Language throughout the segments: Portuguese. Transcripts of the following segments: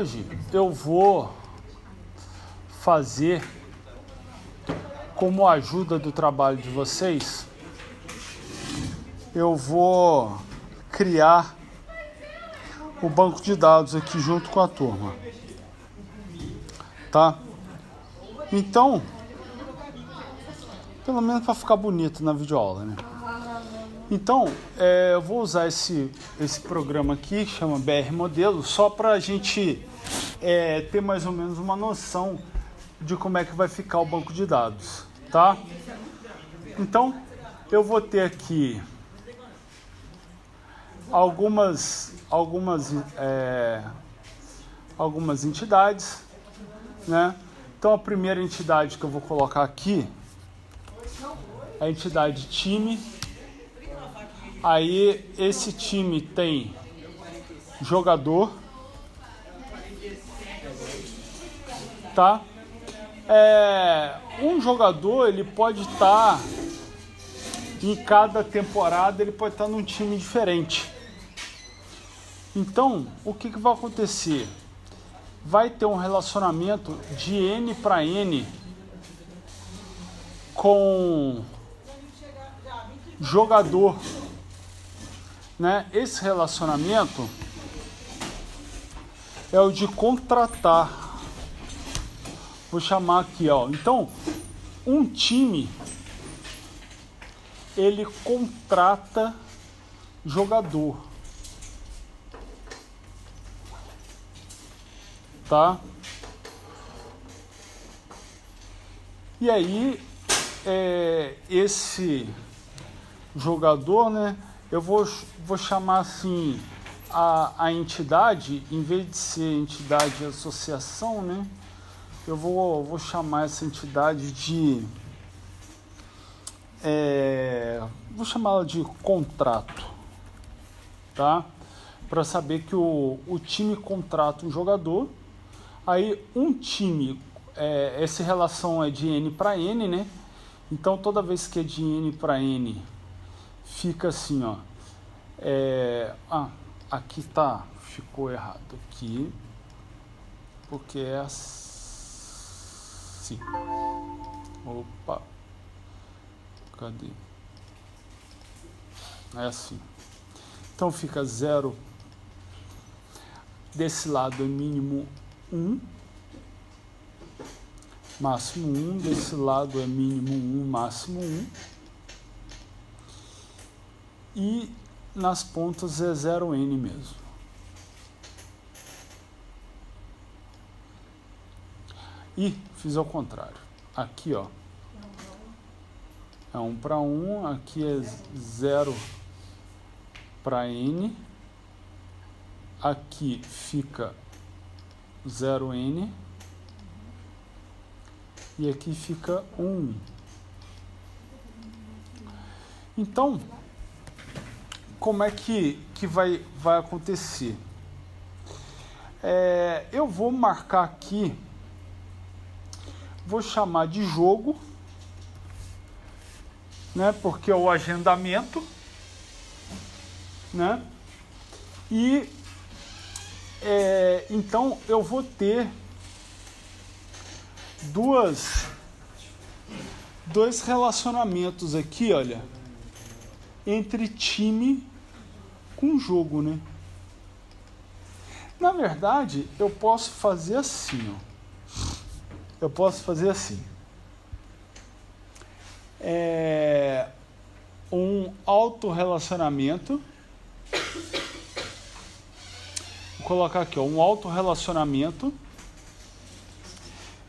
hoje eu vou fazer, como ajuda do trabalho de vocês, eu vou criar o banco de dados aqui junto com a turma, tá? Então, pelo menos para ficar bonito na videoaula, né? Então, eu vou usar esse programa aqui, que chama BR Modelo, só para a gente ter mais ou menos uma noção de como é que vai ficar o banco de dados, tá? Então, eu vou ter aqui algumas entidades, né? Então, a primeira entidade que eu vou colocar aqui é a entidade time. Aí, esse time tem jogador, tá? Um jogador, ele pode estar, em cada temporada, ele pode estar num time diferente. Então, o que vai acontecer? Vai ter um relacionamento de N para N com jogador, né? Esse relacionamento é o de contratar. Vou chamar aqui, ó. Então, um time, ele contrata jogador, tá? E aí, esse jogador, né? Eu vou chamar assim a entidade, em vez de ser entidade de associação, né? Eu vou chamar essa entidade de... vou chamá-la de contrato, tá? Para saber que o time contrata um jogador. Aí um time, essa relação é de N para N, né? Então toda vez que é de N para N, fica assim, ó. Aqui tá, ficou errado aqui, porque é assim. Opa, cadê? É assim. Então fica 0. Desse lado é mínimo 1, máximo 1. Desse lado é mínimo 1, máximo 1. E nas pontas é 0N mesmo. E fiz ao contrário. Aqui, ó, é 1 para 1, aqui é 0 para N. Aqui fica 0N. E aqui fica 1. Então, como é que vai acontecer? Eu vou marcar aqui, vou chamar de jogo, né? Porque é o agendamento, né? E então eu vou ter dois relacionamentos aqui, olha, entre time com jogo, né? Na verdade, eu posso fazer assim, ó. Eu posso fazer assim. Um autorrelacionamento. Vou colocar aqui, ó, um autorrelacionamento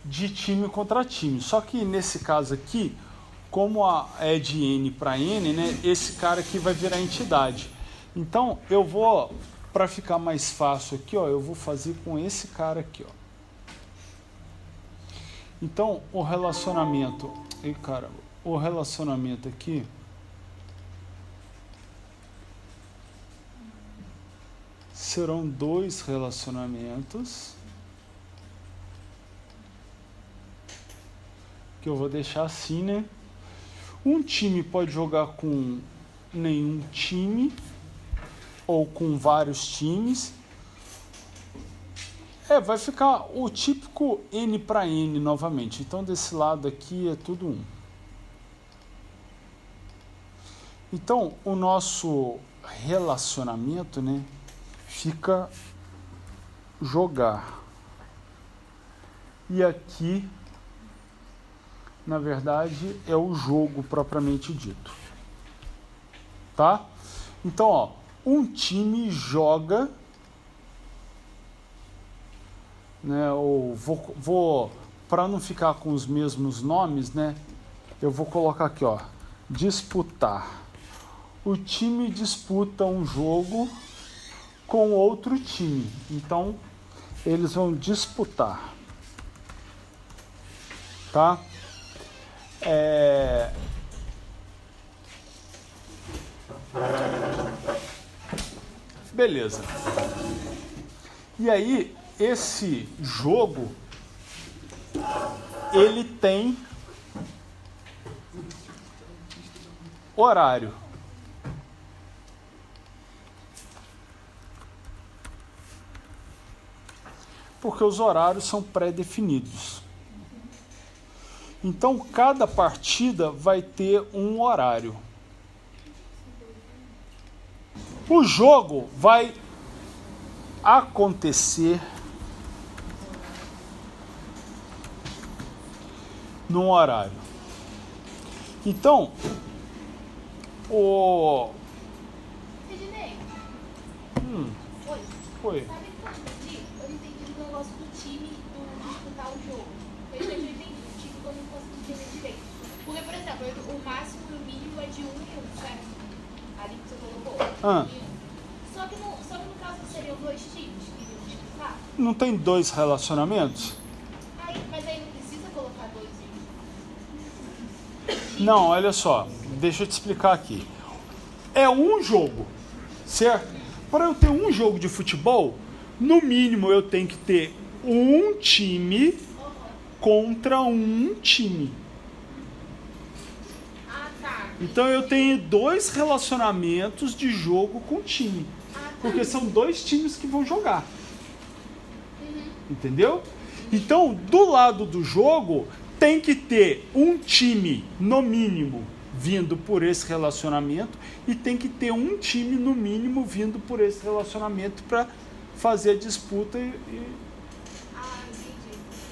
de time contra time. Só que nesse caso aqui, como é de N para N, né? Esse cara aqui vai virar entidade. Então, eu vou, para ficar mais fácil aqui, ó, eu vou fazer com esse cara aqui, ó. Então, o relacionamento aqui serão dois relacionamentos que eu vou deixar assim, né? Um time pode jogar com nenhum time ou com vários times. Vai ficar o típico N para N novamente. Então, desse lado aqui é tudo 1. Então, o nosso relacionamento, né, fica jogar. E aqui, na verdade, é o jogo propriamente dito. Tá? Então, ó, um time joga, né, ou vou para não ficar com os mesmos nomes, né, eu vou colocar aqui, ó, disputar. O time disputa um jogo com outro time. Então, eles vão disputar. Tá? Beleza. E aí, esse jogo, ele tem horário. Porque os horários são pré-definidos. Então, cada partida vai ter um horário. O jogo vai acontecer num horário. Então, Ednei. Oi. Sabe quando eu não entendi o negócio do time do disputar o jogo? Eu entendi o time que eu não consegui entender direito. Porque, por exemplo, o máximo e o mínimo é de 1 e 1, certo? Ali que você colocou. Só que no caso seriam 2 times que iriam disputar? Não tem 2 relacionamentos? Mas aí não precisa colocar 2 times? Não, olha só. Deixa eu te explicar aqui. É um jogo, certo? Para eu ter um jogo de futebol, no mínimo eu tenho que ter um time contra um time. Tá. Então eu tenho 2 relacionamentos de jogo com time. Porque são 2 times que vão jogar. Entendeu? Então, do lado do jogo, tem que ter um time, no mínimo, vindo por esse relacionamento, e tem que ter um time, no mínimo, vindo por esse relacionamento para fazer a disputa Entendi.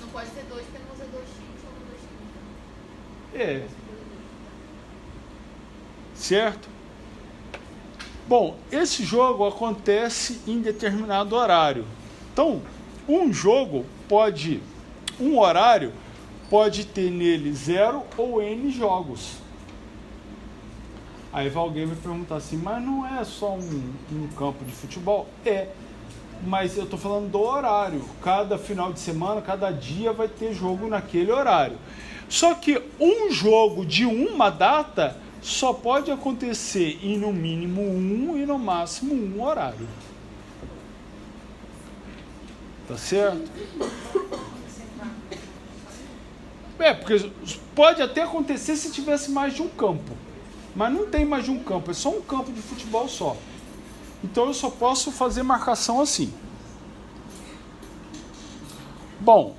Não pode ter 2, porque não vão ser 2 times, são 2 times. Certo? Bom, esse jogo acontece em determinado horário. Então, um horário pode ter nele 0 ou N jogos. Aí alguém vai perguntar assim, mas não é só um campo de futebol? Mas eu estou falando do horário. Cada final de semana, cada dia vai ter jogo naquele horário. Só que um jogo de uma data só pode acontecer em no mínimo 1 e no máximo 1 horário. Tá certo? Porque pode até acontecer se tivesse mais de um campo. Mas não tem mais de um campo, é só um campo de futebol só. Então eu só posso fazer marcação assim. Bom,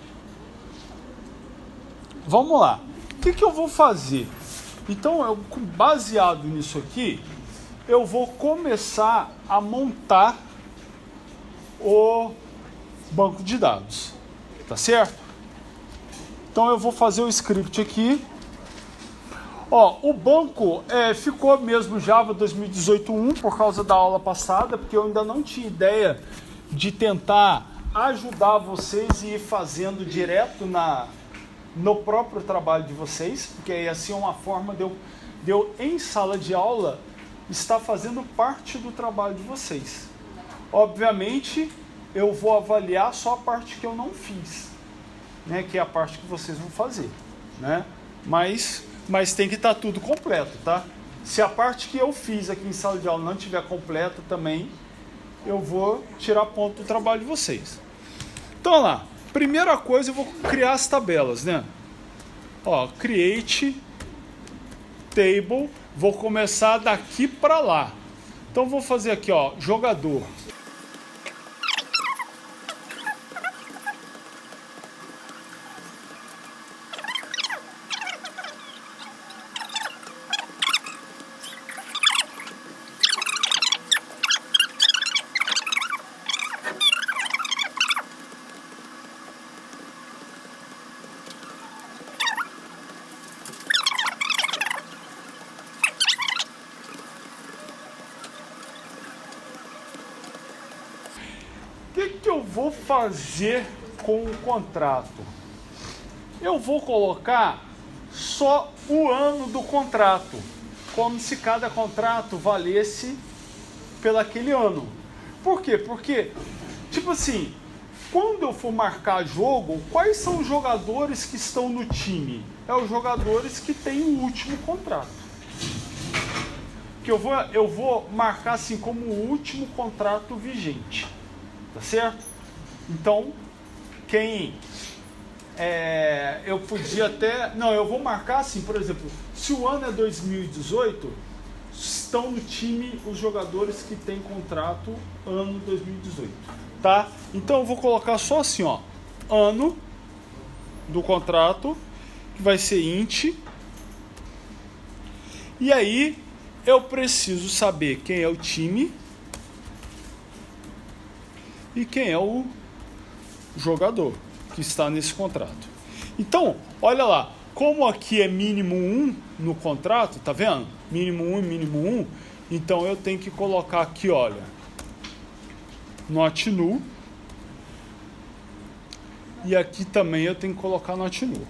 vamos lá. O que eu vou fazer? Então, baseado nisso aqui, eu vou começar a montar o banco de dados. Tá certo? Então eu vou fazer o script aqui. O banco ficou mesmo Java 2018.1 por causa da aula passada, porque eu ainda não tinha ideia de tentar ajudar vocês e ir fazendo direto no próprio trabalho de vocês, porque aí assim é uma forma de eu em sala de aula estar fazendo parte do trabalho de vocês. Obviamente, eu vou avaliar só a parte que eu não fiz, né, que é a parte que vocês vão fazer, né? Mas tem que estar tudo completo, tá? Se a parte que eu fiz aqui em sala de aula não estiver completa também, eu vou tirar ponto do trabalho de vocês. Então, lá, primeira coisa eu vou criar as tabelas, né? Create table, vou começar daqui para lá. Então, vou fazer aqui, jogador. que eu vou fazer com o contrato? Eu vou colocar só o ano do contrato, como se cada contrato valesse pelaquele ano. Por quê? Porque, tipo assim, quando eu for marcar jogo, quais são os jogadores que estão no time? É os jogadores que têm o último contrato. Que eu vou marcar assim como o último contrato vigente. Tá certo? Então, eu podia até... Não, eu vou marcar assim, por exemplo, se o ano é 2018, estão no time os jogadores que têm contrato ano 2018, tá? Então eu vou colocar só assim, ó, ano do contrato, que vai ser int, e aí eu preciso saber quem é o time e quem é o jogador que está nesse contrato. Então, olha lá, como aqui é mínimo 1 no contrato, tá vendo? Mínimo 1 e mínimo 1, então eu tenho que colocar aqui, olha, not null, e aqui também eu tenho que colocar not null.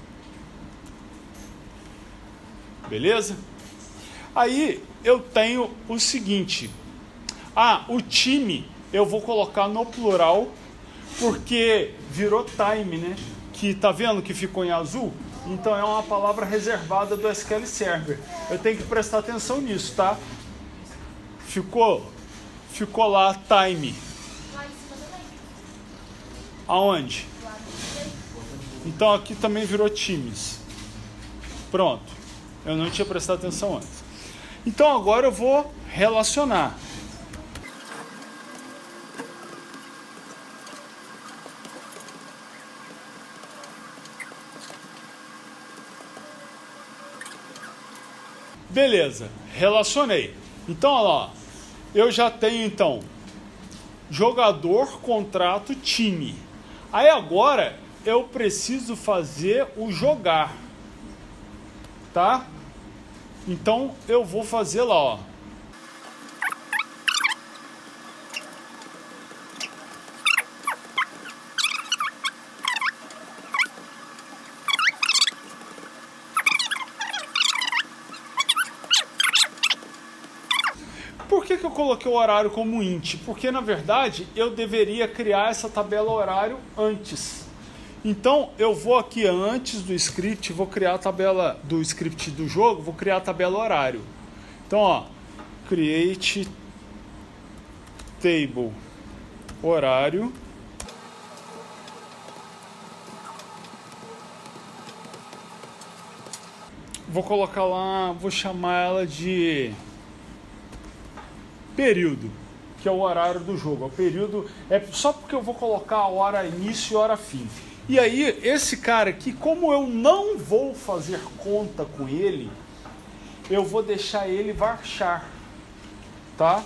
Beleza? Aí eu tenho o seguinte, o time eu vou colocar no plural, porque virou time, né? Que tá vendo que ficou em azul? Então é uma palavra reservada do SQL Server. Eu tenho que prestar atenção nisso, tá? Ficou lá time. Lá em cima também. Aonde? Lá no direito. Então aqui também virou times. Pronto. Eu não tinha prestado atenção antes. Então agora eu vou relacionar. Beleza, relacionei. Então, olha lá, eu já tenho, então, jogador, contrato, time. Aí agora, eu preciso fazer o jogar, tá? Então, eu vou fazer lá, ó. Por que eu coloquei o horário como int? Porque, na verdade, eu deveria criar essa tabela horário antes. Então, eu vou aqui antes do script, vou criar a tabela do script do jogo, vou criar a tabela horário. Então, ó, create table horário. Vou colocar lá, vou chamar ela de período, que é o horário do jogo. O período é só porque eu vou colocar a hora início e hora fim. E aí, esse cara aqui, como eu não vou fazer conta com ele, eu vou deixar ele varchar, tá?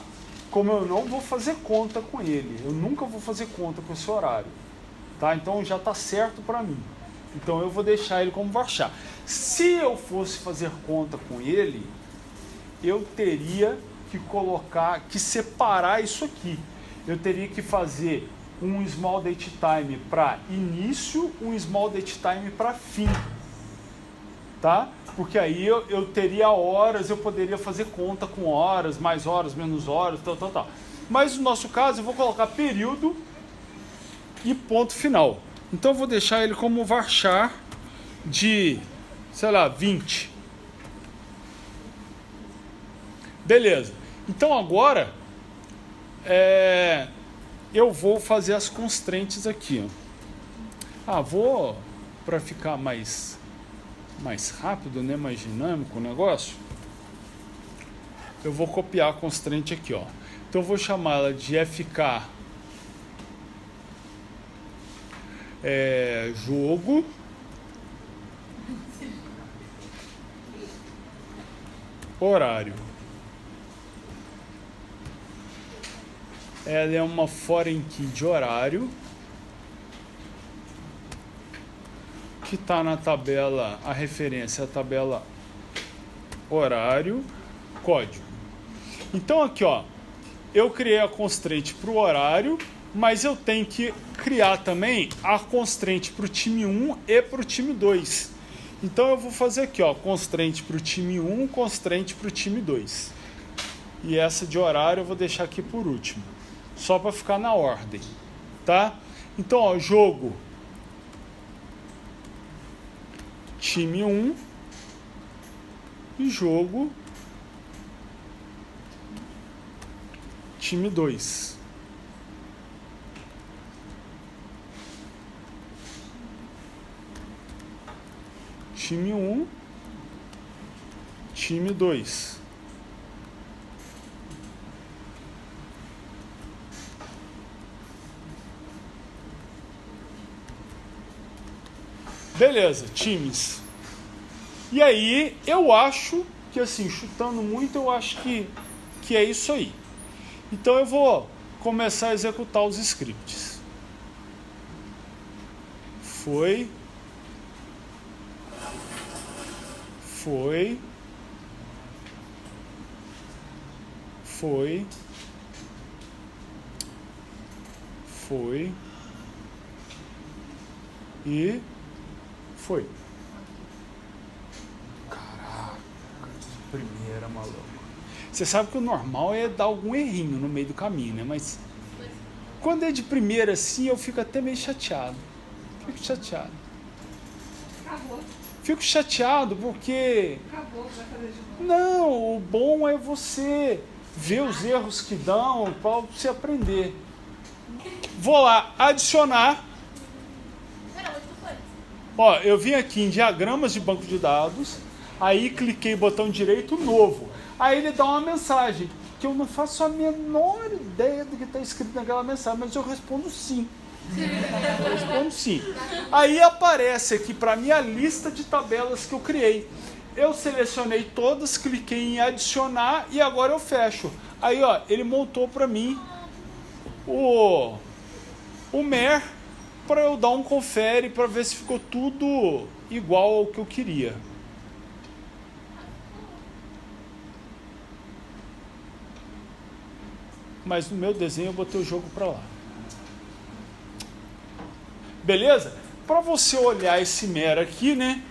Como eu não vou fazer conta com ele, eu nunca vou fazer conta com esse horário, tá? Então já tá certo para mim. Então eu vou deixar ele como varchar. Se eu fosse fazer conta com ele, eu teria que separar isso aqui. Eu teria que fazer um small date time para início, um small date time para fim, tá? Porque aí eu teria horas, eu poderia fazer conta com horas, mais horas, menos horas, tal. Mas no nosso caso eu vou colocar período e ponto final. Então eu vou deixar ele como varchar de, sei lá, 20. Beleza. Então agora eu vou fazer as constraints aqui. Vou, para ficar mais rápido, né, mais dinâmico o negócio, eu vou copiar a constraint aqui, ó. Então eu vou chamar ela de fk jogo horário. Ela é uma foreign key de horário que está na tabela, a referência é a tabela horário, código. Então aqui, ó, eu criei a constraint para o horário mas eu tenho que criar também a constraint para o time 1 e para o time 2. Então eu vou fazer aqui, ó, constraint para o time 1, constraint para o time 2. E essa de horário eu vou deixar aqui por último, só para ficar na ordem, tá? Então, ó, jogo time 1 e jogo time 2. Time 1, time 2. Beleza, times. E aí, eu acho que, assim, chutando muito, eu acho que é isso aí. Então, eu vou começar a executar os scripts. Foi. E foi. Caraca, de primeira, maluco. Você sabe que o normal é dar algum errinho no meio do caminho, né? Mas quando é de primeira assim, eu fico até meio chateado. Fico chateado porque... Acabou, vai fazer de novo. Não, o bom é você ver os erros que dão para você aprender. Vou lá, adicionar. Ó, eu vim aqui em diagramas de banco de dados, aí cliquei botão direito, novo. Aí ele dá uma mensagem, que eu não faço a menor ideia do que está escrito naquela mensagem, mas eu respondo sim. Aí aparece aqui para mim a lista de tabelas que eu criei. Eu selecionei todas, cliquei em adicionar e agora eu fecho. Aí, ó, ele montou para mim o MER para eu dar um confere para ver se ficou tudo igual ao que eu queria. Mas no meu desenho eu botei o jogo para lá. Beleza? Para você olhar esse MER aqui, né?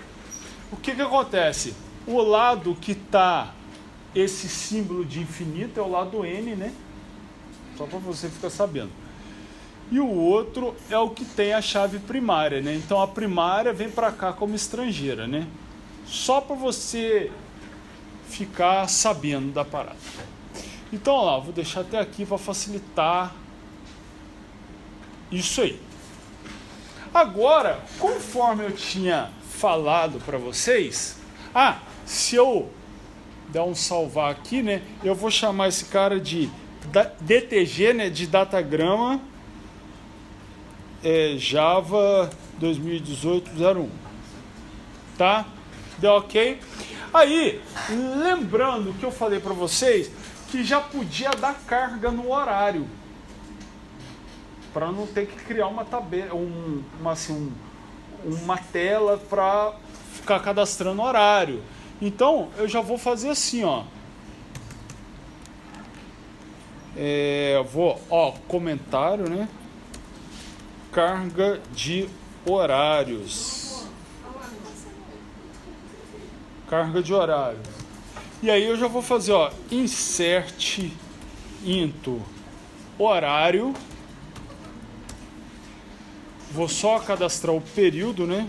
O que acontece? O lado que está esse símbolo de infinito é o lado N, né? Só para você ficar sabendo. E o outro é o que tem a chave primária, né? Então a primária vem para cá como estrangeira, né? Só para você ficar sabendo da parada. Então, ó lá, vou deixar até aqui para facilitar isso aí. Agora, conforme eu tinha falado para vocês, se eu der um salvar aqui, né, eu vou chamar esse cara de DTG, né, de Datagrama Java 2018-01, tá? Deu ok? Aí, lembrando que eu falei para vocês que já podia dar carga no horário, para não ter que criar uma tabela, uma tela para ficar cadastrando horário. Então, eu já vou fazer assim, ó. Comentário, né? Carga de horários. Carga de horários. E aí eu já vou fazer, ó, insert into horário. Vou só cadastrar o período, né?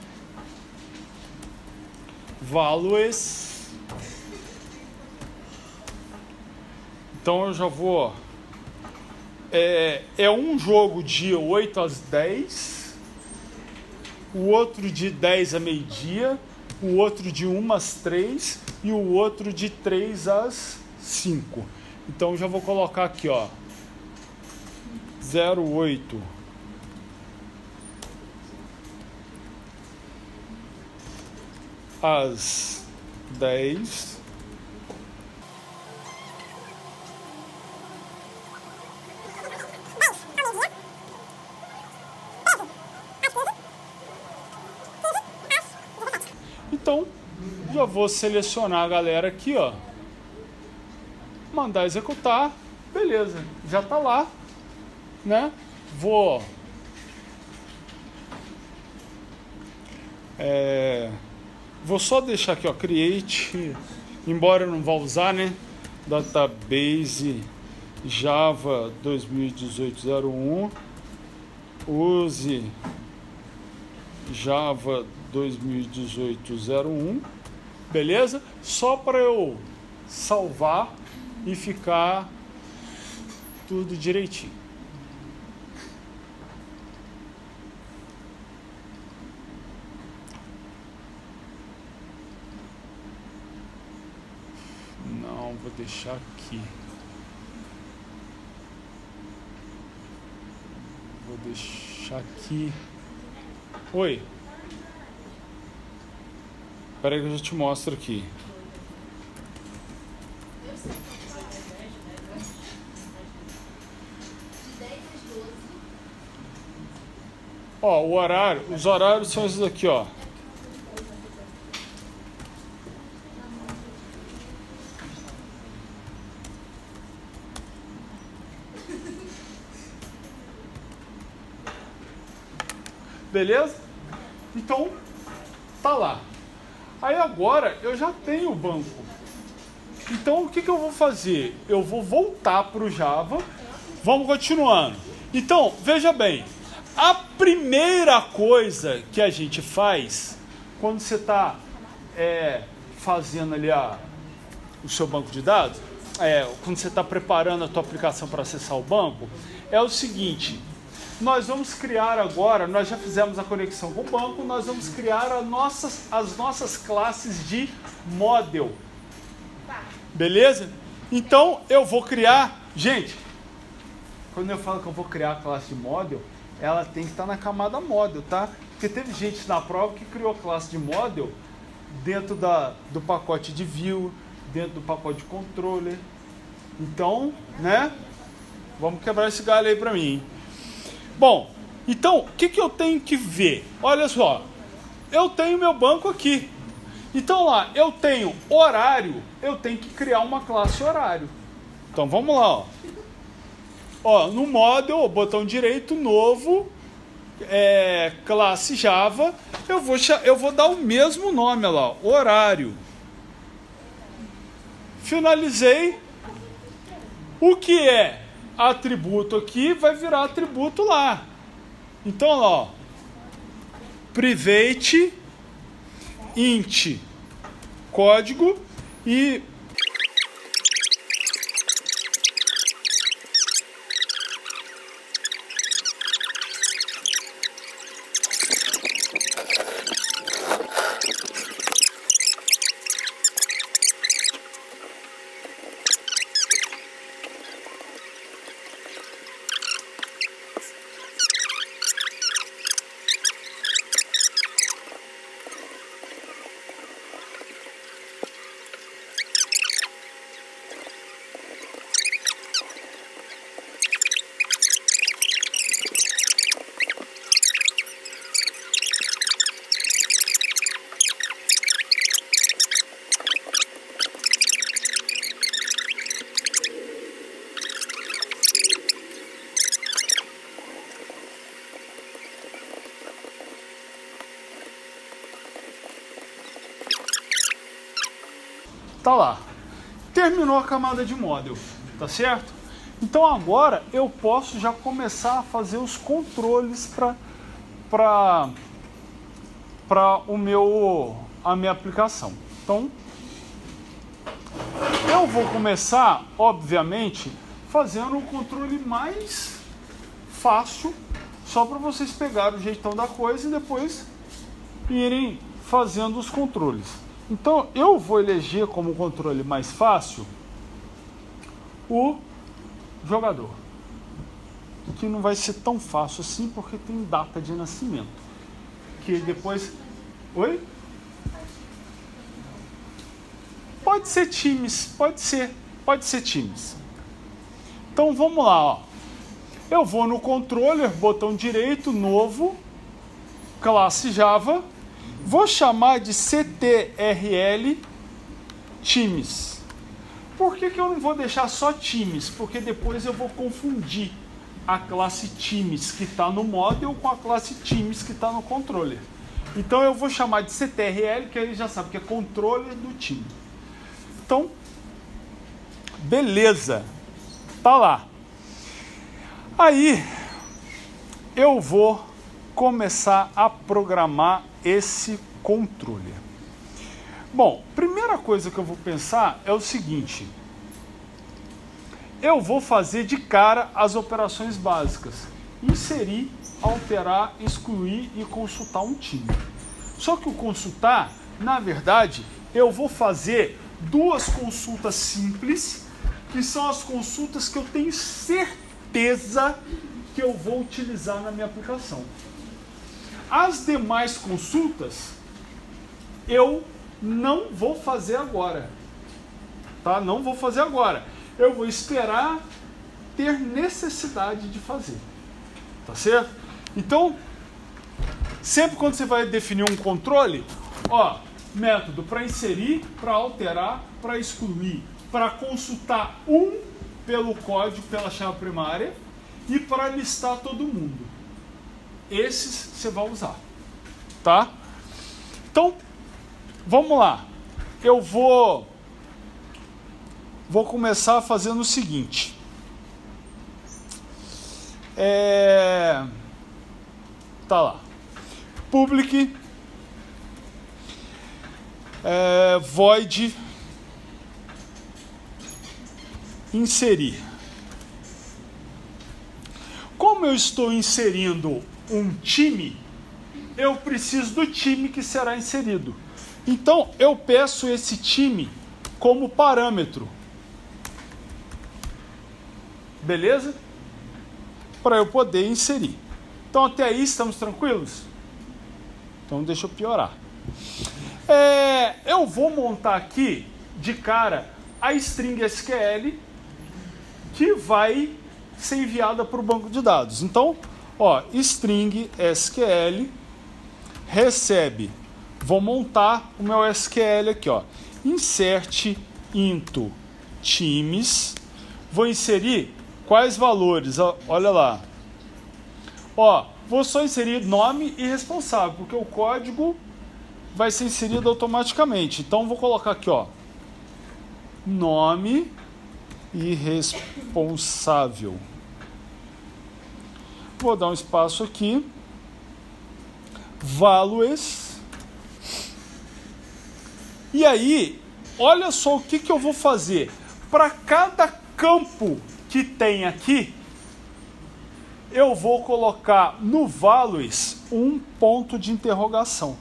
Values. Então eu já vou... É um jogo de 8 às 10, o outro de 10 a meio-dia, o outro de 1 às 3 e o outro de 3 às 5. Então eu já vou colocar aqui, ó, 08 às 10. Então, já vou selecionar a galera aqui, ó. Mandar executar. Beleza, já tá lá, né? vou só deixar aqui, ó, create, embora eu não vá usar, né? Database Java 2018.01, use Java 2018.01, beleza? Só para eu salvar e ficar tudo direitinho. Não, vou deixar aqui. Vou deixar aqui. Oi. Espera aí que eu já te mostro aqui. Ó, o horário, os horários são esses aqui, ó. Beleza? Então, tá lá. Aí agora eu já tenho o banco. Então o que eu vou fazer? Eu vou voltar para o Java. Vamos continuando. Então, veja bem. A primeira coisa que a gente faz quando você está fazendo ali o seu banco de dados, quando você está preparando a tua aplicação para acessar o banco, é o seguinte: nós vamos criar agora, nós já fizemos a conexão com o banco, nós vamos criar as nossas classes de model. Beleza? Então eu vou criar, gente, quando eu falo que eu vou criar a classe de model, ela tem que estar na camada model, tá? Porque teve gente na prova que criou a classe de model dentro do pacote de view, dentro do pacote de controller. Então, né? Vamos quebrar esse galho aí para mim, hein? Bom, então, o que eu tenho que ver? Olha só, eu tenho meu banco aqui. Então lá, eu tenho horário, eu tenho que criar uma classe horário. Então vamos lá, ó. Ó, no model, botão direito, novo, classe Java, eu vou dar o mesmo nome, olha lá, horário. Finalizei. O que é atributo aqui vai virar atributo lá. Então, ó, private int código e tá lá. Terminou a camada de model, tá certo? Então agora eu posso já começar a fazer os controles para a minha aplicação. Então eu vou começar, obviamente, fazendo o controle mais fácil, só para vocês pegarem o jeitão da coisa e depois irem fazendo os controles. Então, eu vou eleger como controle mais fácil o jogador, que não vai ser tão fácil assim, porque tem data de nascimento, que depois... Oi? Pode ser times, pode ser times. Então, vamos lá, ó. Eu vou no controller, botão direito, novo, classe Java. Vou chamar de CTRL times. Por que eu não vou deixar só times? Porque depois eu vou confundir a classe times que está no model com a classe times que está no controller. Então eu vou chamar de CTRL, que ele já sabe que é controller do time. Então, beleza, tá lá. Aí eu vou começar a programar esse controller. Bom, primeira coisa que eu vou pensar é o seguinte: eu vou fazer de cara as operações básicas: inserir, alterar, excluir e consultar um time. Só que o consultar, na verdade, eu vou fazer duas consultas simples, que são as consultas que eu tenho certeza que eu vou utilizar na minha aplicação. As demais consultas eu não vou fazer agora, tá? Não vou fazer agora. Eu vou esperar ter necessidade de fazer, tá certo? Então, sempre quando você vai definir um controle, ó, método para inserir, para alterar, para excluir, para consultar um pelo código, pela chave primária e para listar todo mundo. Esses você vai usar, tá? Então, vamos lá. Eu vou começar fazendo o seguinte. Tá lá. Public void inserir. Como eu estou inserindo um time, eu preciso do time que será inserido. Então, eu peço esse time como parâmetro. Beleza? Para eu poder inserir. Então, até aí estamos tranquilos? Então, deixa eu piorar. Eu vou montar aqui, de cara, a string SQL que vai ser enviada para o banco de dados. Então, ó, string SQL recebe. Vou montar o meu SQL aqui, ó. Insert into times. Vou inserir quais valores? Olha lá. Ó, vou só inserir nome e responsável, porque o código vai ser inserido automaticamente. Então, vou colocar aqui, ó, nome e responsável. Vou dar um espaço aqui. Values. E aí, olha só o que eu vou fazer. Para cada campo que tem aqui, eu vou colocar no values um ponto de interrogação.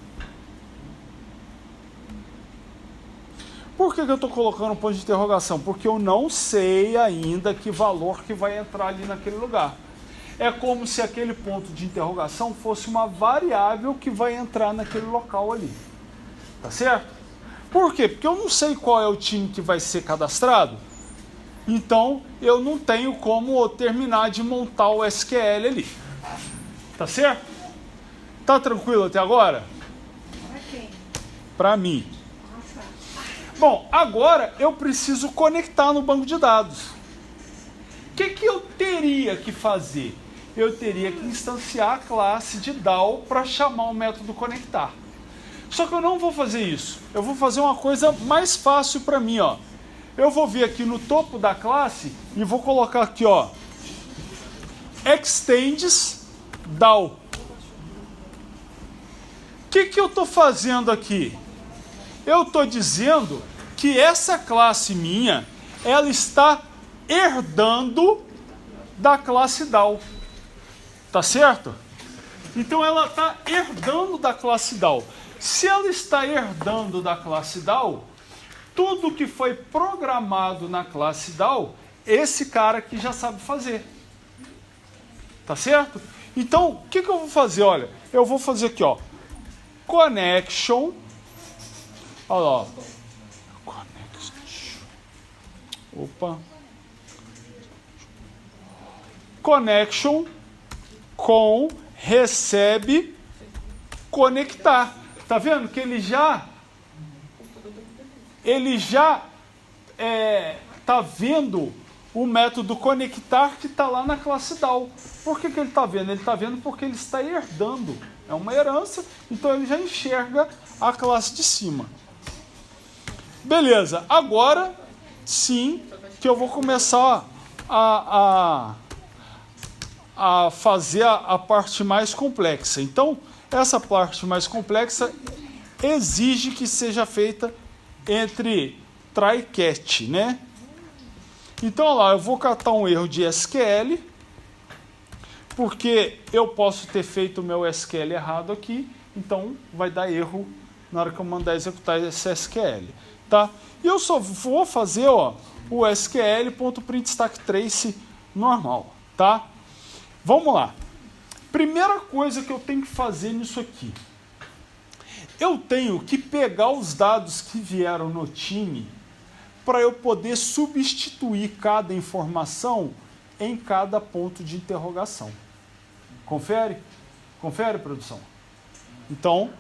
Por que eu estou colocando um ponto de interrogação? Porque eu não sei ainda que valor que vai entrar ali naquele lugar. É como se aquele ponto de interrogação fosse uma variável que vai entrar naquele local ali. Tá certo? Por quê? Porque eu não sei qual é o time que vai ser cadastrado. Então, eu não tenho como terminar de montar o SQL ali. Tá certo? Tá tranquilo até agora? Para quem? Para mim. Bom, agora eu preciso conectar no banco de dados. O que eu teria que fazer? Eu teria que instanciar a classe de DAO para chamar o método conectar. Só que eu não vou fazer isso. Eu vou fazer uma coisa mais fácil para mim, ó. Eu vou vir aqui no topo da classe e vou colocar aqui, ó, extends DAO. O que eu estou fazendo aqui? Eu estou dizendo que essa classe minha, ela está herdando da classe DAO. Tá certo? Então ela está herdando da classe DAO. Se ela está herdando da classe DAO, tudo que foi programado na classe DAO, esse cara aqui já sabe fazer. Tá certo? Então, o que eu vou fazer? Olha, eu vou fazer aqui, ó, connection. Olha lá, ó. Opa. Connection com recebe conectar. Tá vendo que ele já tá vendo o método conectar que está lá na classe DAO. Por que ele está vendo? Ele está vendo porque ele está herdando. É uma herança, então ele já enxerga a classe de cima. Beleza, agora sim que eu vou começar a fazer a parte mais complexa. Então, essa parte mais complexa exige que seja feita entre try catch, né? Então, olha lá, eu vou catar um erro de SQL, porque eu posso ter feito o meu SQL errado aqui, então vai dar erro na hora que eu mandar executar esse SQL, tá? E eu só vou fazer, ó, o SQL.printStackTrace normal, tá? Vamos lá. Primeira coisa que eu tenho que fazer nisso aqui. Eu tenho que pegar os dados que vieram no time para eu poder substituir cada informação em cada ponto de interrogação. Confere? Confere, produção? Então,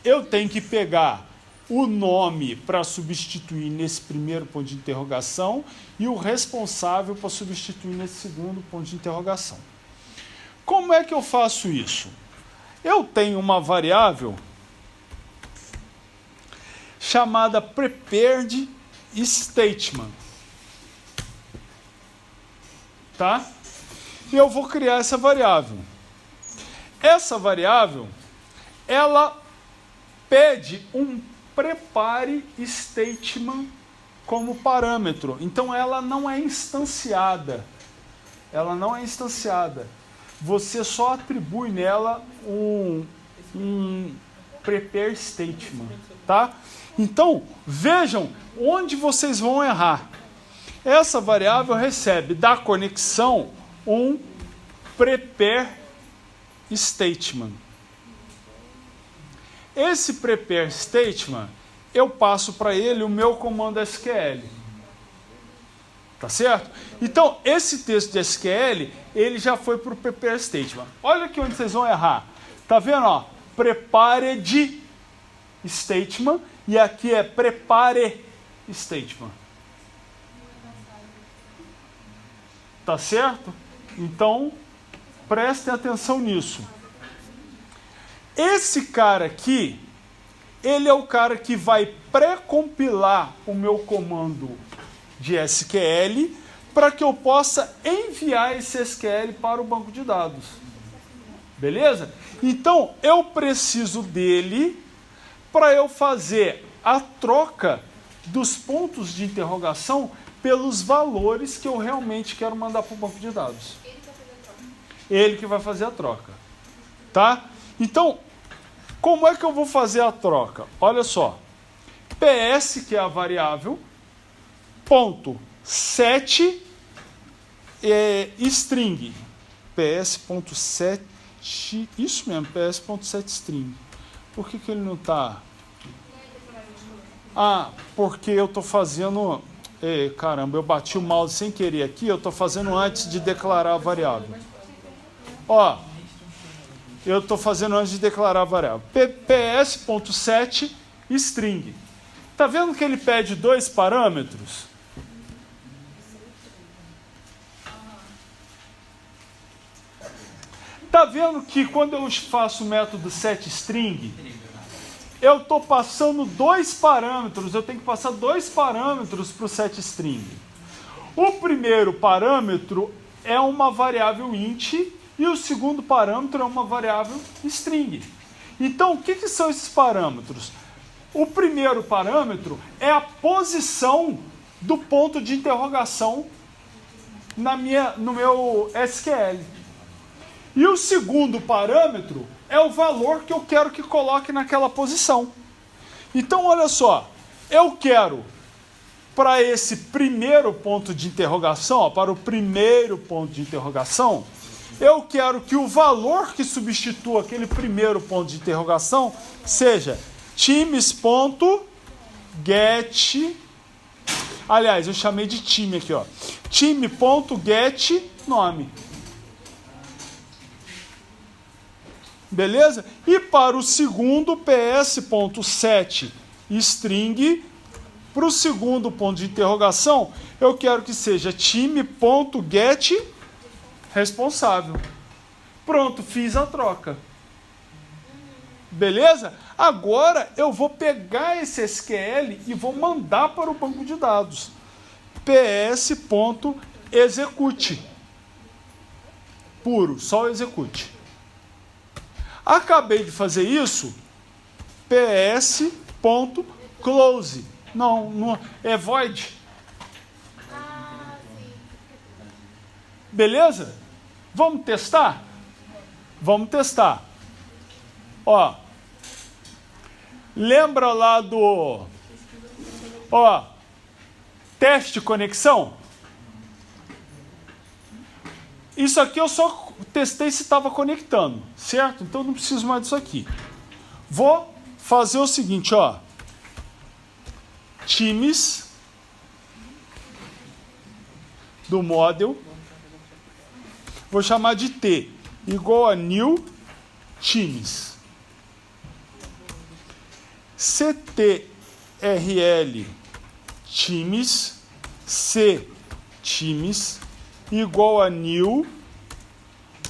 eu tenho que pegar o nome para substituir nesse primeiro ponto de interrogação e o responsável para substituir nesse segundo ponto de interrogação. Como é que eu faço isso? Eu tenho uma variável chamada prepared statement, tá? E eu vou criar essa variável. Essa variável, ela pede um prepare statement como parâmetro. Então ela não é instanciada. Ela não é instanciada. Você só atribui nela um prepare statement, tá? Então, vejam onde vocês vão errar. Essa variável recebe da conexão um prepare statement. Esse prepare statement, eu passo para ele o meu comando SQL. Tá certo? Então, esse texto de SQL, ele já foi para o prepare statement. Olha aqui onde vocês vão errar. Tá vendo? Ó? Prepared statement e aqui é prepare statement. Tá certo? Então, prestem atenção nisso. Esse cara aqui, ele é o cara que vai pré-compilar o meu comando de SQL para que eu possa enviar esse SQL para o banco de dados. Beleza? Então, eu preciso dele para eu fazer a troca dos pontos de interrogação pelos valores que eu realmente quero mandar para o banco de dados. Ele que vai fazer a troca. Tá? Então, como é que eu vou fazer a troca? Olha só. PS, que é a variável, ponto set string. ps.set, isso mesmo, ps.set string. Por que ele não está? Ah, porque eu estou fazendo... caramba, eu bati o mouse sem querer aqui, eu estou fazendo antes de declarar a variável. Ó, eu estou fazendo antes de declarar a variável. ps.set string. Tá vendo que ele pede 2 parâmetros? Tá vendo que quando eu faço o método setString, eu estou passando 2 parâmetros, eu tenho que passar 2 parâmetros para o setString. O primeiro parâmetro é uma variável int e o segundo parâmetro é uma variável string. Então, o que são esses parâmetros? O primeiro parâmetro é a posição do ponto de interrogação no meu SQL. E o segundo parâmetro é o valor que eu quero que coloque naquela posição. Então, olha só, eu quero para esse primeiro ponto de interrogação, ó, para o primeiro ponto de interrogação, eu quero que o valor que substitua aquele primeiro ponto de interrogação seja times.get. Aliás, eu chamei de time aqui, ó. time.getNome. Beleza? E para o segundo, ps.set string, Para o segundo ponto de interrogação, eu quero que seja time.get responsável. Pronto, fiz a troca. Beleza? Agora eu vou pegar esse SQL e vou mandar para o banco de dados. ps.execute. Puro, só o execute. Acabei de fazer isso. ps.close. Não, é void. Beleza? Vamos testar? Vamos testar. Ó. Lembra lá do... Ó. Teste de conexão? Isso aqui eu só testei se estava conectando, certo? Então não preciso mais disso aqui. Vou fazer o seguinte, ó. Times do model. Vou chamar de T, igual a new times. CTRL times, C times, igual a new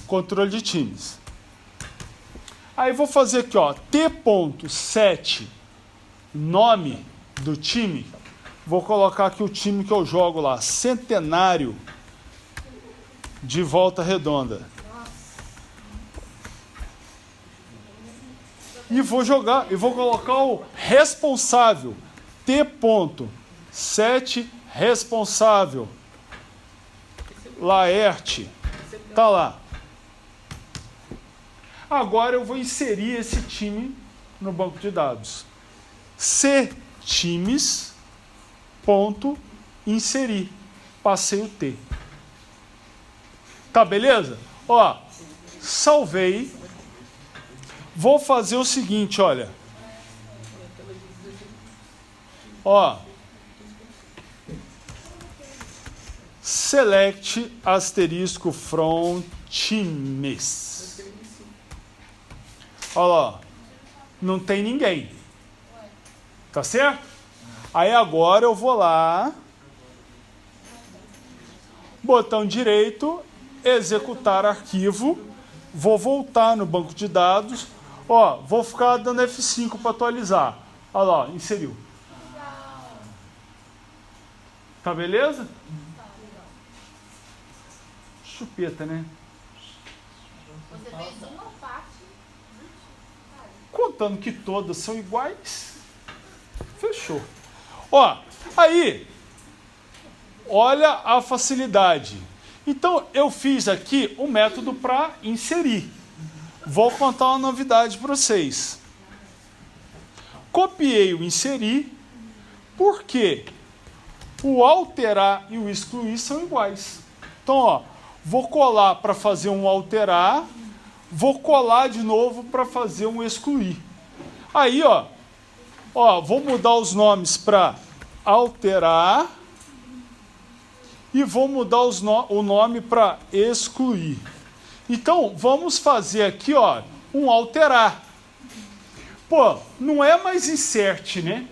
controle de times. Aí vou fazer aqui, ó, T.set nome do time. Vou colocar aqui o time que eu jogo lá, Centenário de Volta Redonda. E vou jogar, e vou colocar o responsável, T.set responsável, Laerte, tá lá. Agora eu vou inserir esse time no banco de dados. ctimes.inserir. Passei o T. Tá beleza? Ó, salvei. Vou fazer o seguinte, olha. Ó. Select asterisco from times. Olha lá. Não tem ninguém. Tá certo? Aí agora eu vou lá. Botão direito. Executar arquivo. Vou voltar no banco de dados. Ó, vou ficar dando F5 para atualizar. Olha lá, inseriu. Tá beleza? Chupeta, né? Você fez uma parte. Contando que todas são iguais. Fechou. Ó, aí, olha a facilidade. Então, eu fiz aqui um método para inserir. Vou contar uma novidade para vocês. Copiei o inserir, porque o alterar e o excluir são iguais. Então, ó, vou colar para fazer um alterar, vou colar de novo para fazer um excluir. Aí, ó, vou mudar os nomes para alterar e vou mudar o nome para excluir. Então, vamos fazer aqui, ó, um alterar. Pô, não é mais insert, né?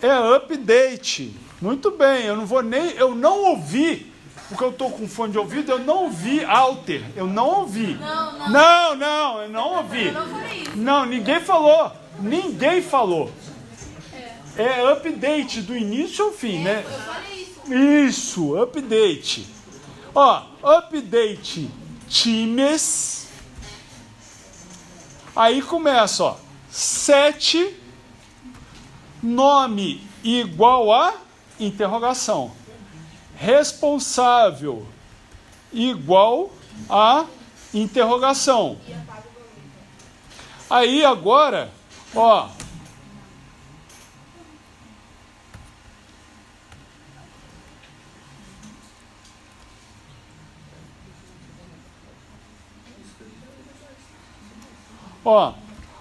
É update. Muito bem, eu não ouvi, porque eu estou com fone de ouvido, eu não ouvi alter. Eu não ouvi. Não, eu não ouvi. Eu não falei isso. Não, ninguém falou. Ninguém falou. É update do início ao fim, né? Eu falei isso. Isso, update. Ó, update times. Aí começa, ó. Set nome igual a interrogação. Responsável igual a interrogação. Aí agora, ó. Ó,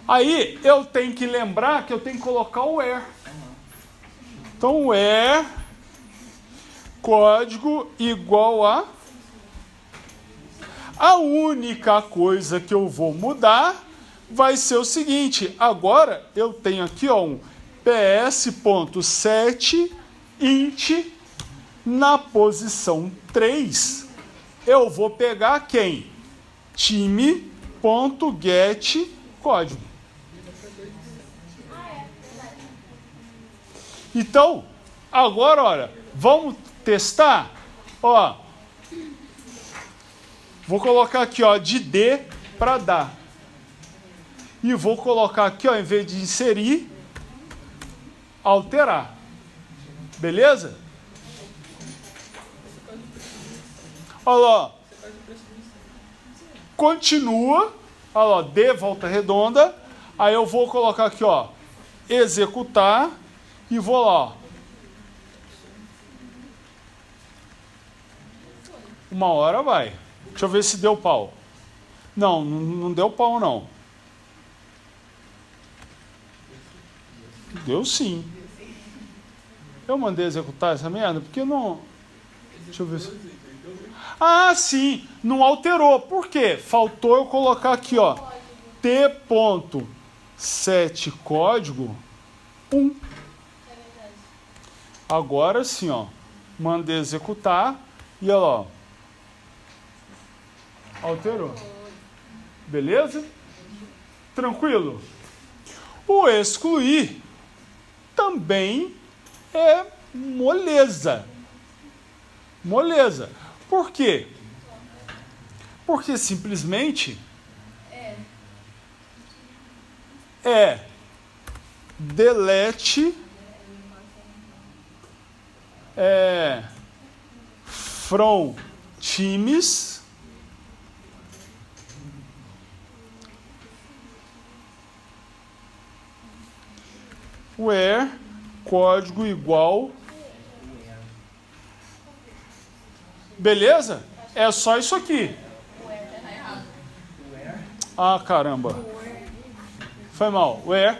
aí eu tenho que lembrar que eu tenho que colocar o where. Então, where código igual a única coisa que eu vou mudar vai ser o seguinte. Agora eu tenho aqui, ó, um ps.set int na posição 3, eu vou pegar quem? time.get código. Então, agora, olha, vamos testar? Ó, vou colocar aqui, ó, de D para dar. E vou colocar aqui, ó, em vez de inserir, alterar. Beleza? Olha lá, ó. Continua, olha lá, D volta redonda, aí eu vou colocar aqui, ó, executar e vou lá, ó. Uma hora vai. Deixa eu ver se deu pau. Não, não deu pau não. Deu sim. Eu mandei executar essa merda, porque não... Deixa eu ver se... Ah, sim, não alterou. Por quê? Faltou eu colocar aqui, ó, t.set código 1. Agora sim, ó, mandei executar e olha lá, ó, alterou. Beleza? Tranquilo? O excluir também é moleza. Moleza. Por quê? Porque simplesmente é delete from times where código igual. Beleza? É só isso aqui. Ah, caramba. Foi mal. Where.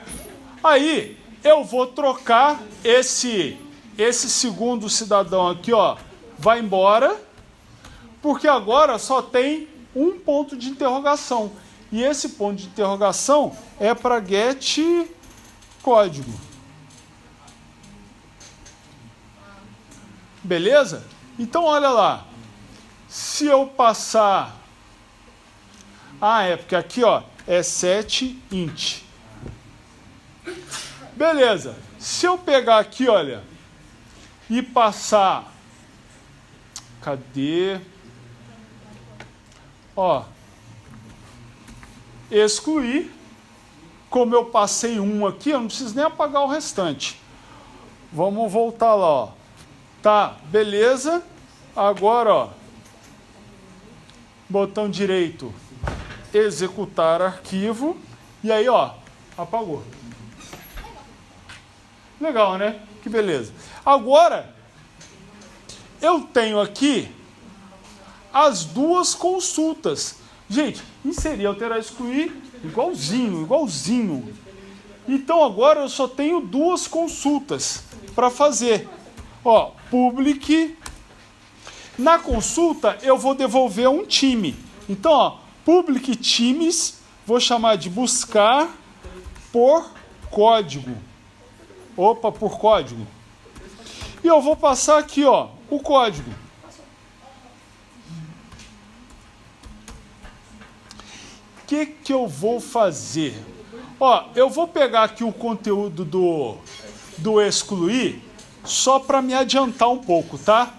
Aí, eu vou trocar esse segundo cidadão aqui, ó. Vai embora. Porque agora só tem um ponto de interrogação. E esse ponto de interrogação é para get código. Beleza? Então, olha lá. Se eu passar... Ah, é porque aqui, ó, é set int. Beleza. Se eu pegar aqui, olha, e passar... Cadê? Ó. Excluir. Como eu passei um aqui, eu não preciso nem apagar o restante. Vamos voltar lá, ó. Tá, beleza. Agora, ó, botão direito, executar arquivo, e aí, ó, apagou. Legal, né? Que beleza. Agora, eu tenho aqui as duas consultas. Gente, inserir, alterar, excluir, igualzinho. Então, agora eu só tenho duas consultas para fazer. Ó, public. Na consulta, eu vou devolver um time. Então, ó, public times, vou chamar de buscar por código. Opa, por código. E eu vou passar aqui, ó, o código. O que eu vou fazer? Ó, eu vou pegar aqui o conteúdo do excluir só para me adiantar um pouco, tá?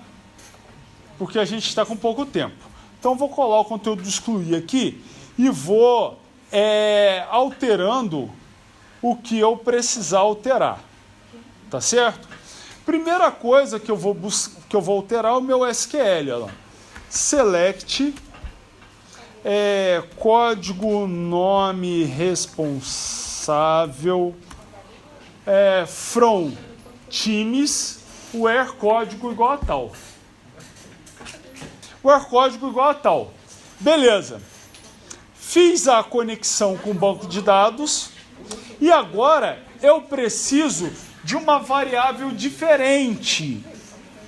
Porque a gente está com pouco tempo. Então, eu vou colar o conteúdo do excluir aqui e vou alterando o que eu precisar alterar. Tá certo? Primeira coisa que eu vou alterar é o meu SQL. Olha lá. Select código nome responsável from times where código igual a tal. Where código igual a tal. Beleza. Fiz a conexão com o banco de dados e agora eu preciso de uma variável diferente.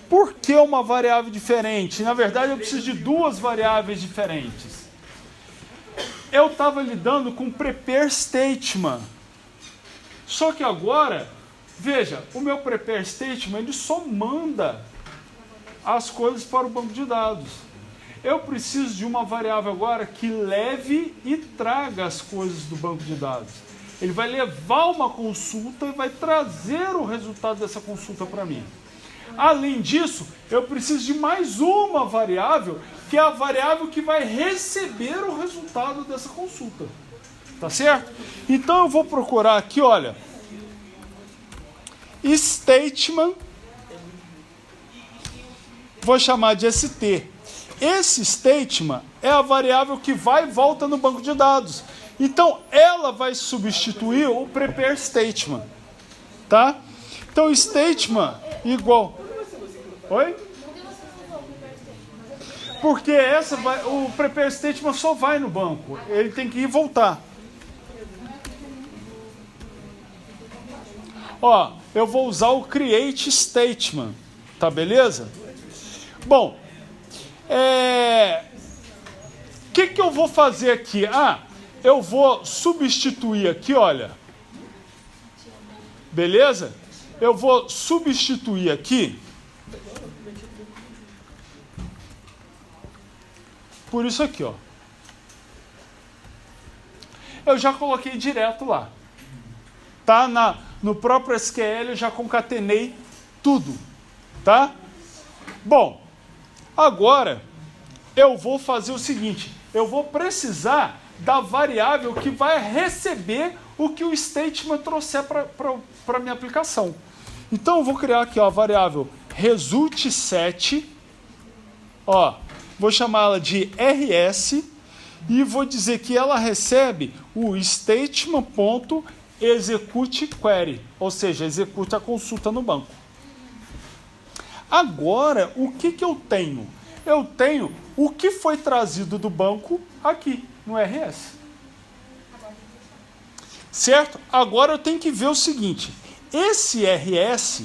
Por que uma variável diferente? Na verdade, eu preciso de duas variáveis diferentes. Eu estava lidando com prepare statement. Só que agora Veja, o meu prepare statement ele só manda as coisas para o banco de dados. Eu preciso de uma variável agora que leve e traga as coisas do banco de dados. Ele vai levar uma consulta e vai trazer o resultado dessa consulta para mim. Além disso, eu preciso de mais uma variável, que é a variável que vai receber o resultado dessa consulta. Tá certo? Então eu vou procurar aqui, olha, statement, vou chamar de ST. Esse statement é a variável que vai e volta no banco de dados. Então, ela vai substituir o prepare statement. Tá? Então, statement igual... Oi? Porque o prepare statement só vai no banco. Ele tem que ir e voltar. Ó, eu vou usar o create statement. Tá beleza? Bom, o que eu vou fazer aqui? Eu vou substituir aqui, olha. Beleza? Eu vou substituir aqui por isso aqui, ó. Eu já coloquei direto lá. Tá? No próprio SQL eu já concatenei tudo. Tá? Bom, agora eu vou fazer o seguinte. Eu vou precisar da variável que vai receber o que o statement trouxer para a minha aplicação. Então eu vou criar aqui ó, a variável result7, ó, vou chamá-la de rs e vou dizer que ela recebe o statement.executeQuery, ou seja, execute a consulta no banco. Agora, o que eu tenho? Eu tenho o que foi trazido do banco aqui no RS. Certo? Agora eu tenho que ver o seguinte. Esse RS,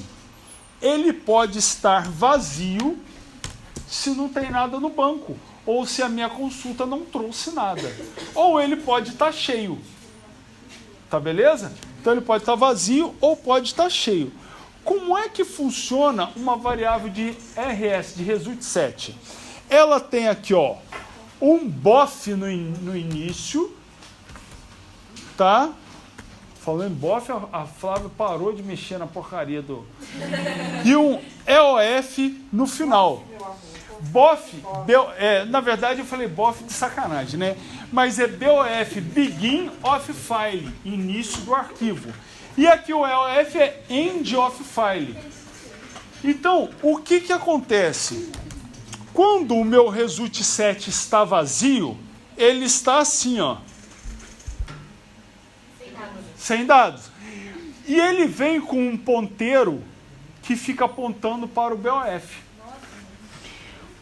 ele pode estar vazio se não tem nada no banco. Ou se a minha consulta não trouxe nada. Ou ele pode estar cheio. Tá beleza? Então ele pode estar vazio ou pode estar cheio. Como é que funciona uma variável de RS, de result7? Ela tem aqui, ó, um bof no início, tá? Falando em bof, a Flávia parou de mexer na porcaria do... E um EOF no final. Bof, na verdade eu falei bof de sacanagem, né? Mas é BOF, Begin of File, início do arquivo. E aqui o EOF é End of File. Então, o que acontece? Quando o meu result7 está vazio, ele está assim, ó. Sem dados. E ele vem com um ponteiro que fica apontando para o BOF.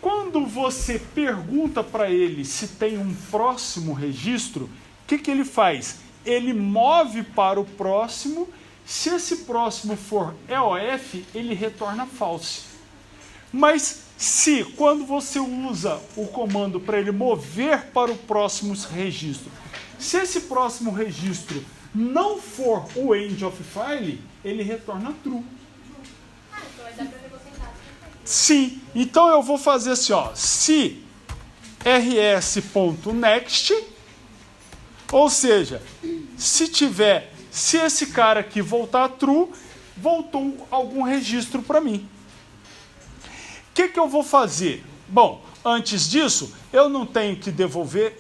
Quando você pergunta para ele se tem um próximo registro, o que ele faz? Ele move para o próximo. Se esse próximo for EOF, ele retorna false. Mas se, quando você usa o comando para ele mover para o próximo registro, se esse próximo registro não for o end of file, ele retorna true. Então vai dar para negociar em casa. Sim, então eu vou fazer assim, ó, se rs.next, ou seja, se esse cara aqui voltar true, voltou algum registro para mim. O que eu vou fazer? Bom, antes disso, eu não tenho que devolver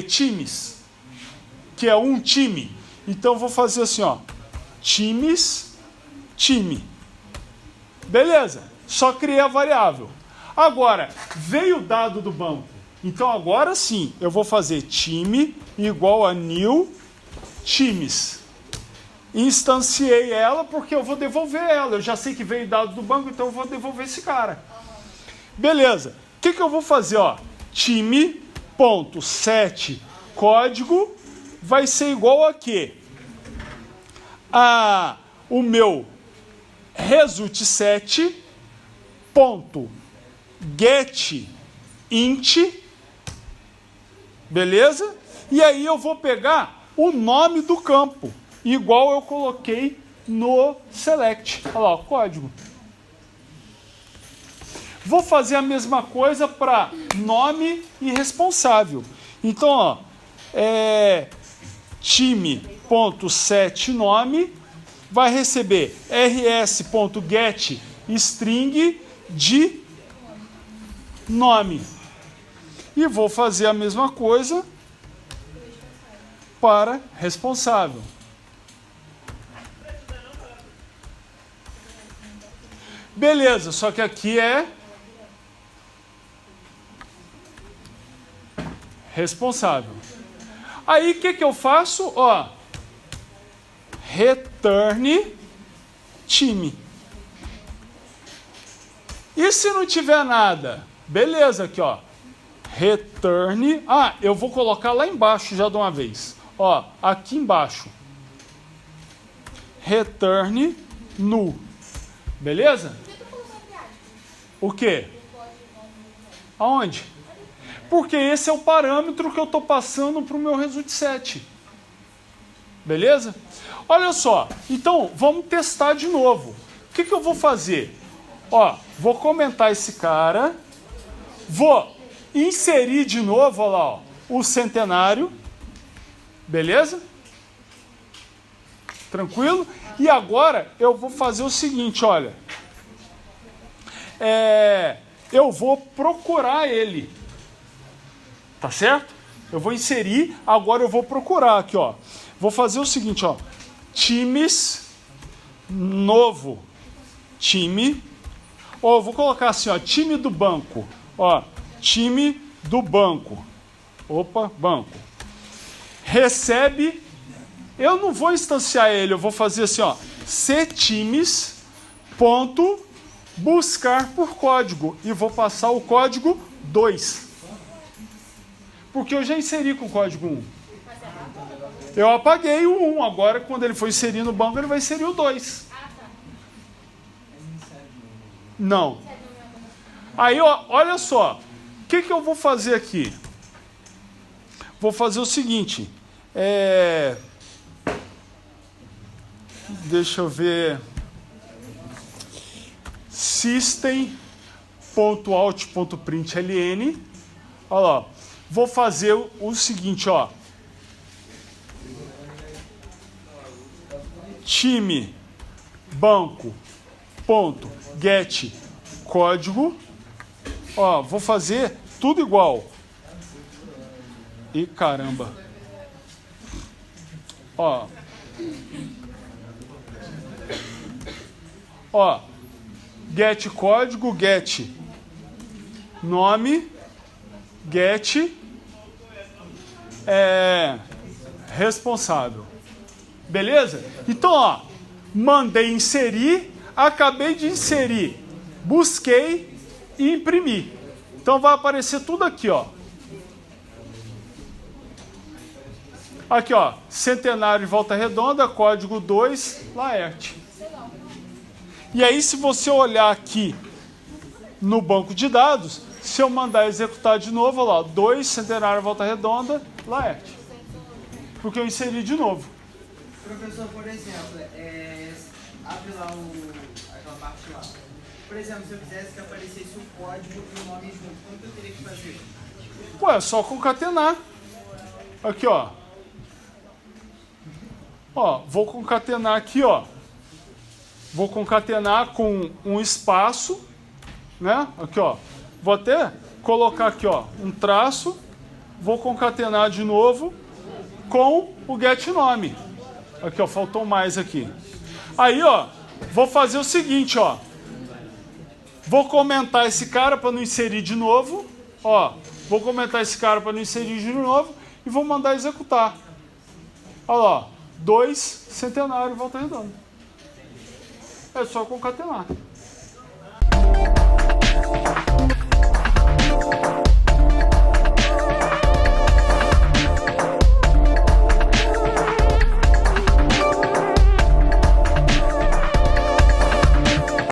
times, que é um time. Então eu vou fazer assim, ó, times, time. Beleza, só criei a variável. Agora, veio o dado do banco. Então agora sim, eu vou fazer time igual a new times. Instanciei ela porque eu vou devolver ela. Eu já sei que veio dado do banco, então eu vou devolver esse cara. Beleza, o que eu vou fazer? Ó, time.set código vai ser igual a quê? O meu result7 ponto get int, beleza? E aí eu vou pegar o nome do campo, igual eu coloquei no select. Olha lá, o código. Vou fazer a mesma coisa para nome e responsável. Então, ó, time.setNome vai receber rs.get string de nome. E vou fazer a mesma coisa para responsável. Beleza, só que aqui é responsável. Aí o que eu faço? Ó, return time. E se não tiver nada? Beleza, aqui ó. Return. Ah, eu vou colocar lá embaixo já de uma vez. Ó, aqui embaixo. Return null. Beleza? O quê? Aonde? Porque esse é o parâmetro que eu estou passando para o meu result set. Beleza? Olha só. Então, vamos testar de novo. O que eu vou fazer? Ó, vou comentar esse cara. Vou inserir de novo, olha lá, ó, o centenário. Beleza? Tranquilo? E agora eu vou fazer o seguinte, olha. Eu vou procurar ele. Tá certo? Eu vou inserir, agora eu vou procurar aqui, ó. Vou fazer o seguinte, ó. Times, novo time. Ó, eu vou colocar assim, ó, time do banco. Ó, time do banco. Opa, banco. Recebe. Eu não vou instanciar ele, eu vou fazer assim, ó. ctimes ponto buscar por código. E vou passar o código 2. Porque eu já inseri com o código 1. Eu apaguei o 1. Agora, quando ele for inserir no banco, ele vai inserir o 2. Não. Aí, ó, olha só. O que eu vou fazer aqui? Vou fazer o seguinte. Deixa eu ver. System.out.println. Olha lá. Vou fazer o seguinte, ó. Time banco ponto get código. Ó, vou fazer tudo igual. E caramba. Ó. Ó. Get código, get nome, get responsável. Beleza? Então, ó, mandei inserir, acabei de inserir, busquei e imprimi. Então vai aparecer tudo aqui, ó. Aqui, ó, Centenário de Volta Redonda, código 2, Laerte. E aí, se você olhar aqui no banco de dados, se eu mandar executar de novo, olha lá, 2, Centenário de Volta Redonda, Laerte. Porque eu inseri de novo. Professor, por exemplo, abre lá aquela parte lá. Por exemplo, se eu quisesse que aparecesse o código e o nome junto, como que eu teria que fazer? Ué, é só concatenar. Aqui, ó. Ó, vou concatenar aqui, ó. Vou concatenar com um espaço, né? Aqui, ó. Vou até colocar aqui, ó, um traço. Vou concatenar de novo com o getNome. Aqui, ó, faltou mais aqui. Aí, ó, vou fazer o seguinte, ó. Vou comentar esse cara para não inserir de novo. Ó, vou comentar esse cara para não inserir de novo e vou mandar executar. Olha lá, 2, Centenário, Volta Redonda. É só concatenar.